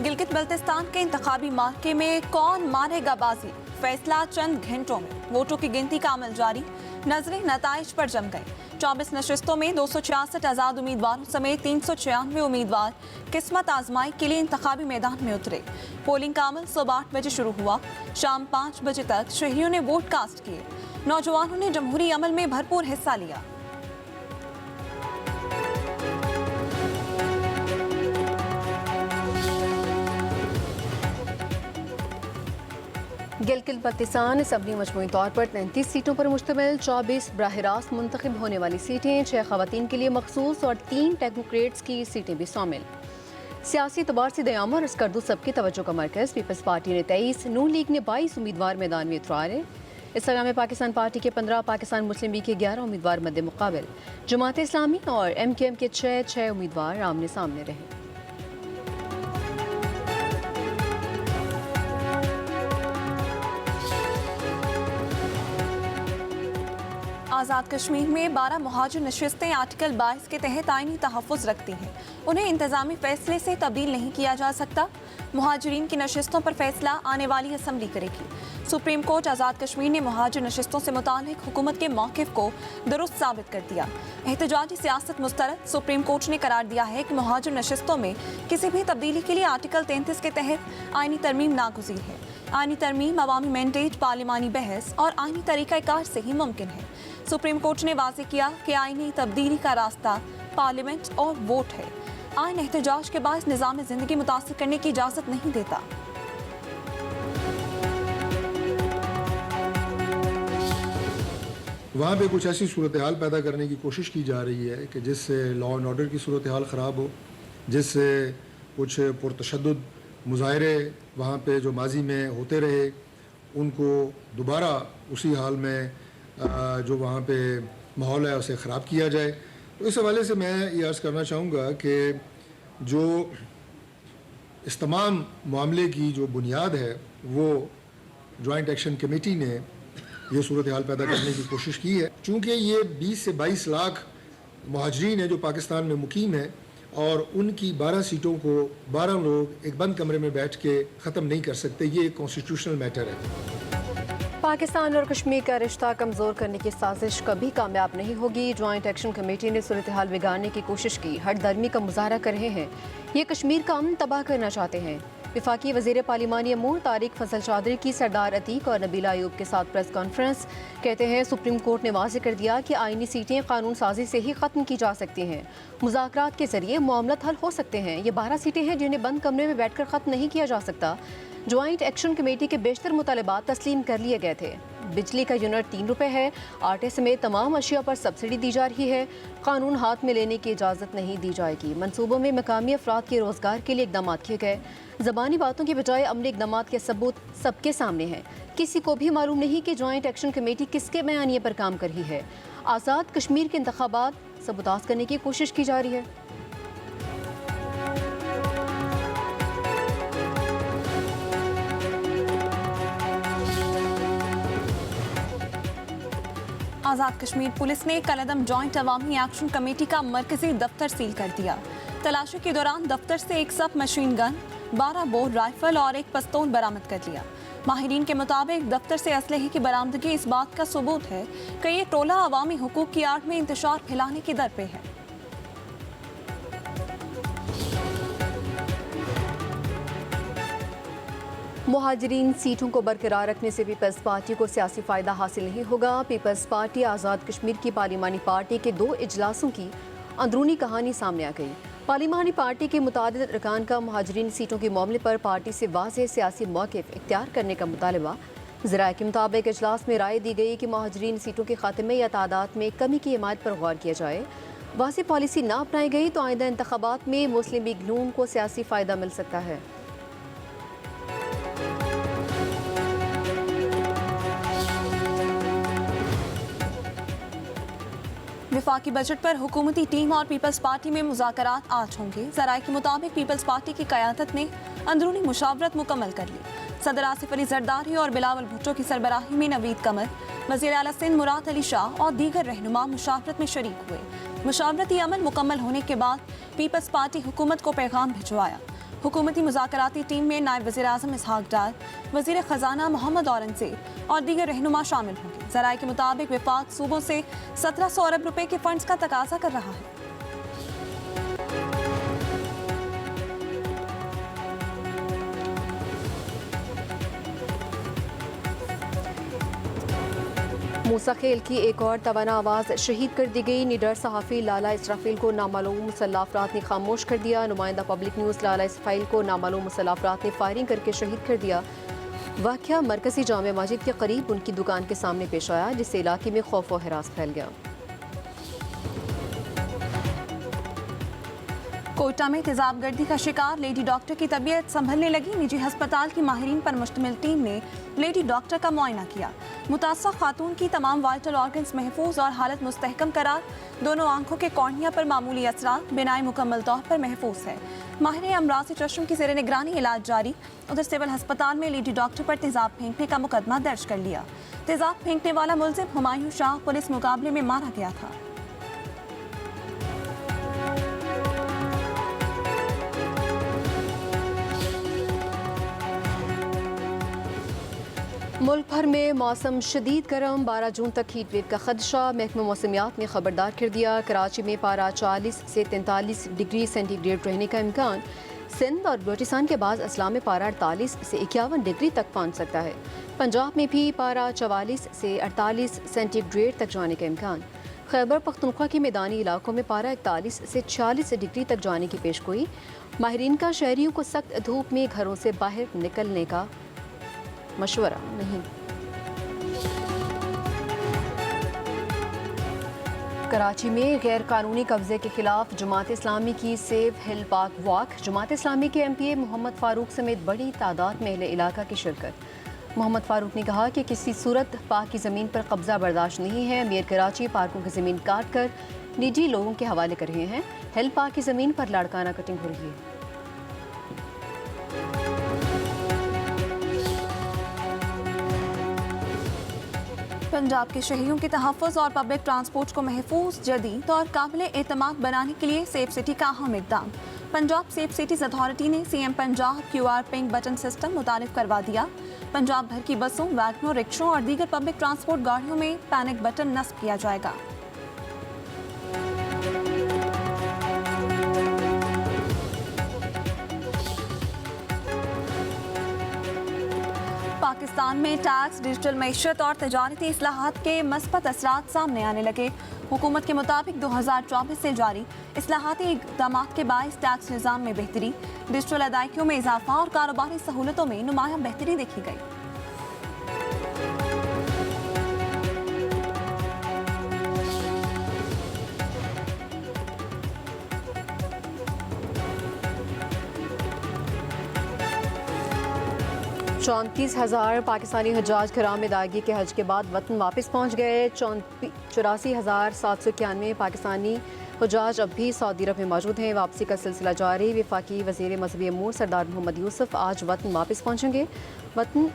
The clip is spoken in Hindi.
गिलगित बल्तिस्तान के इंतखाबी मार्के में कौन मारेगा बाजी, फैसला चंद घंटों में। वोटों की गिनती का अमल जारी, नजरें नताइज पर जम गई। 24 नशिस्तों में 266 आज़ाद उम्मीदवारों समेत 396 उम्मीदवार किस्मत आजमाई के लिए इंतखाबी मैदान में उतरे। पोलिंग का अमल सुबह 8 बजे शुरू हुआ। शाम 5 बजे तक शहरियों ने वोट कास्ट किए। नौजवानों ने जमहूरी अमल में भरपूर हिस्सा लिया। गिलगित बल्तिस्तान असम्बली मजमूई तौर पर 33 सीटों पर मुश्तमिल 24 बराह रास्त मुंतखब होने वाली सीटें, 6 खवातीन के लिए मखसूस और 3 टेक्नोक्रेट्स की सीटें भी शामिल। सियासी एतबार से दयाम और अस्करदू सबकी तवज्जो का मरकज़। पीपल्स पार्टी ने 23, नून लीग ने 22 उम्मीदवार मैदान में उतारे। इस्लामी पाकिस्तान पार्टी के 15, पाकिस्तान मुस्लिम लीग के 11 उम्मीदवार मद्दे मुकाबिल। जमात इस्लामी और MKM के 6 उम्मीदवार आमने सामने रहे। आज़ाद कश्मीर में 12 मुहाजिर नशिस्तें आर्टिकल 22 के तहत आईनी तहफ़्फ़ुज़ रखती हैं। उन्हें इंतज़ामी फ़ैसले से तब्दील नहीं किया जा सकता। मुहाजिरीन की नशिस्तों पर फैसला आने वाली असम्बली करेगी। सुप्रीम कोर्ट आज़ाद कश्मीर ने मुहाजिर नशिस्तों से मुताल्लिक हुकूमत के मौक़िफ़ को दुरुस्त साबित कर दिया। एहतजाजी सियासत मुस्तरद। सुप्रीम कोर्ट ने करार दिया है कि मुहाजिर नशिस्तों में किसी भी तब्दीली के लिए आर्टिकल 33 के तहत आईनी तरमीम नागुज़ीर है। आईनी तरमीम अवामी मैंडेट, पार्लिमानी बहस और आईनी तरीक़ाकार से ही मुमकिन है। सुप्रीम कोर्ट ने वाज़ेह किया कि आईनी तब्दीली का रास्ता पार्लियामेंट और वोट है। आइन एहतजाज के बाद निज़ाम ज़िंदगी मुतासिर करने की इजाज़त नहीं देता। वहाँ पे कुछ ऐसी सूरत हाल पैदा करने की कोशिश की जा रही है कि जिससे लॉ एंड ऑर्डर की सूरत हाल ख़राब हो, जिससे कुछ पुरतशद्दुद मुज़ाहरे वहाँ पे जो माजी में होते रहे उनको दोबारा उसी हाल में जो वहाँ पे माहौल है उसे ख़राब किया जाए। तो इस हवाले से मैं ये अर्ज़ करना चाहूँगा कि जो इस तमाम मामले की जो बुनियाद है वो जॉइंट एक्शन कमेटी ने ये सूरत हाल पैदा करने की कोशिश की है। चूँकि ये 20 से 22 लाख मुहाजिरीन हैं जो पाकिस्तान में मुकीम हैं और उनकी 12 सीटों को 12 लोग एक बंद कमरे में बैठ के ख़त्म नहीं कर सकते। ये एक कॉन्स्टिट्यूशनल मैटर है। पाकिस्तान और कश्मीर का रिश्ता कमज़ोर करने की साजिश कभी कामयाब नहीं होगी। जॉइंट एक्शन कमेटी ने सूरत हाल बिगाड़ने की कोशिश की, हठधर्मी का मुजाहरा कर रहे हैं। ये कश्मीर का अमन तबाह करना चाहते हैं। वफाकी वज़ीर पार्लिमानी अमूर तारिक फजल चौधरी की सरदार अतीक और नबीला अयूब के साथ प्रेस कॉन्फ्रेंस। कहते हैं सुप्रीम कोर्ट ने वाज़ेह कर दिया कि आईनी सीटें कानून साजी से ही ख़त्म की जा सकती हैं। मुज़ाकरात के ज़रिए मामलत हल हो सकते हैं। ये 12 सीटें हैं जिन्हें बंद कमरे में बैठ कर ख़त्म नहीं किया जा सकता। जॉइंट एक्शन कमेटी के बेशतर मुतालबात तस्लीम कर लिए गए थे। बिजली का यूनिट 3 रुपये है। आटे समेत तमाम अशिया पर सब्सिडी दी जा रही है। कानून हाथ में लेने की इजाज़त नहीं दी जाएगी। मनसूबों में मकामी अफराद के रोज़गार के लिए इकदाम किए गए। ज़बानी बातों की बजाय अमली इकदाम के सबूत सबके सामने हैं। किसी को भी मालूम नहीं कि जॉइंट एक्शन कमेटी किसके बयानिए पर काम कर रही है। आज़ाद कश्मीर के इंतखाबात सबूताज करने की कोशिश की जा रही है। आज़ाद कश्मीर पुलिस ने कलअदम जॉइंट अवामी एक्शन कमेटी का मरकजी दफ्तर सील कर दिया। तलाशी के दौरान दफ्तर से एक सब मशीन गन, 12 बोर राइफल और एक पिस्तौल बरामद कर लिया। माहिरीन के मुताबिक दफ्तर से असलहे की बरामदगी इस बात का सबूत है कि ये टोला अवामी हुकूक की आड़ में इंतशार फैलाने की दर पे है। मुहाजिरीन सीटों को बरकरार रखने से पीपल्स पार्टी को सियासी फ़ायदा हासिल नहीं होगा। पीपल्स पार्टी आज़ाद कश्मीर की पार्लिमानी पार्टी के 2 इजलासों की अंदरूनी कहानी सामने आ गई। पार्लिमानी पार्टी के मुतादिद अरकान का मुहाजिरीन सीटों के मामले पर पार्टी से वाज़ेह सियासी मौक़िफ़ इख्तियार करने का मुतालबा। ज़राए के मुताबिक इजलास में राय दी गई कि मुहाजिरीन सीटों के खात्मे या तादाद में कमी की हिमायत पर गौर किया जाए। वाज़ेह पॉलिसी ना अपनाई गई तो आइंदा इंतखाबात में मुस्लिम लीग नून को सियासी फ़ायदा मिल सकता है। वफाकी बजट पर हुकूमती टीम और पीपल्स पार्टी में मुज़ाकरात आज होंगे। ज़राए के मुताबिक पीपल्स पार्टी की क़यादत ने अंदरूनी मुशावरत मुकम्मल कर ली। सदर आसिफ अली जरदारी और बिलावल भुट्टो की सरबराही में नवीद कमर, वज़ीर आला सिंध मुराद अली शाह और दीगर रहनुमा मुशावरत में शरीक हुए। मुशावरती अमल मुकम्मल होने के बाद पीपल्स पार्टी हुकूमत को पैगाम भिजवाया। हुकूमती मुज़ाकराती टीम में नायब वज़ीर आज़म इसहाक डार, वज़ीर ख़जाना मोहम्मद औरंगज़ेब और दीगर रहनुमा शामिल होंगे। ज़राए के मुताबिक विफाक सूबों से 1700 अरब रुपए के फंड्स का तकाजा कर रहा है। मूसा खेल की एक और तवाना आवाज़ शहीद कर दी गई। निडर सहाफ़ी लाला इसराफील को नामालूम मुसल्लह अफराद ने खामोश कर दिया। नुमाइंदा पब्लिक न्यूज़ लाला इसराफील को नामालूम मुसल्लह अफराद ने फायरिंग करके शहीद कर दिया। वाक़या मरकज़ी जामे मस्जिद के करीब उनकी दुकान के सामने पेश आया, जिससे इलाके में खौफ व हरास फैल गया। कोयटा में तेजाब गर्दी का शिकार लेडी डॉक्टर की तबीयत संभलने लगी। निजी अस्पताल की माहिरीन पर मुश्तमिल टीम ने लेडी डॉक्टर का मुआयना किया। मुतासर खातून की तमाम वाइटल ऑर्गन्स महफूज और हालत मुस्तहकम करार। दोनों आंखों के कॉर्निया पर मामूली असरात, बिनाई मुकम्मल तौर पर महफूज है। माहिर अमराज चश्म की ज़ेर निगरानी इलाज जारी। उधर सिविल अस्पताल में लेडी डॉक्टर पर तेजाब फेंकने का मुकदमा दर्ज कर लिया। तेजाब फेंकने वाला मुलजिम हुमायूं शाह पुलिस मुकाबले में मारा गया था। मुल्क भर में मौसम शदीद गर्म, 12 जून तक हीट वेव का खदशा। महकमा मौसमियात ने खबरदार कर दिया। कराची में पारा 40 से 43 डिग्री सेंटीग्रेड रहने का इम्कान। सिंध और बलोचिस्तान के बाद अजला में पारा 48 से 51 डिग्री तक पहुँच सकता है। पंजाब में भी पारा 44 से 48 सेंटीग्रेड तक जाने का इम्कान। खैबर पख्तूनख्वा के मैदानी इलाकों में पारा 41 से 46 डिग्री तक जाने की पेशगोई। माहिरीन का शहरियों को सख्त धूप में घरों से बाहर निकलने का मशवरा नहीं। कराची में गैर कानूनी कब्जे के खिलाफ जमात इस्लामी की सेव हिल पाक वॉक। जमात इस्लामी के MPA मोहम्मद फारूक समेत बड़ी तादाद में अहले इलाका की शिरकत। मोहम्मद फारूक ने कहा कि किसी सूरत पाक की ज़मीन पर कब्जा बर्दाश्त नहीं है। मेयर कराची पार्कों की ज़मीन काट कर निजी लोगों के हवाले कर रहे हैं। हिल पाक की ज़मीन पर लाड़काना कटिंग हो रही है। पंजाब के शहरियों के तहफ़्फ़ुज़ और पब्लिक ट्रांसपोर्ट को महफूज, जदीद और काबिल एतमाद बनाने के लिए सेफ सिटी का अहम इक़दाम। पंजाब सेफ सिटीज़ अथॉरिटी ने CM Punjab QR pink button system मुतारिफ करवा दिया। पंजाब भर की बसों, वैगनों, रिक्शों और दीगर पब्लिक ट्रांसपोर्ट गाड़ियों में पैनिक बटन नस्ब किया जाएगा। पाकिस्तान में टैक्स, डिजिटल मैशत और तजारती इस्लाहात के मस्बत असरात सामने आने लगे। हुकूमत के मुताबिक 2024 से जारी इस्लाहाती इक़दामात के बाइस टैक्स निज़ाम में बेहतरी, डिजिटल अदायगियों में इजाफा और कारोबारी सहूलतों में नुमायां बेहतरी देखी गई। चौंतीस 34,000 पाकिस्तानी हजाज कराम अदायगी के हज के बाद वतन वापस पहुँच गए। 84,791 पाकिस्तानी हजाज अब भी सऊदी अरब में मौजूद हैं। वापसी का सिलसिला जारी। वफाकी वज़ीर मज़हबी अमूर सरदार मोहम्मद यूसुफ आज वतन वापस पहुँचेंगे। वतन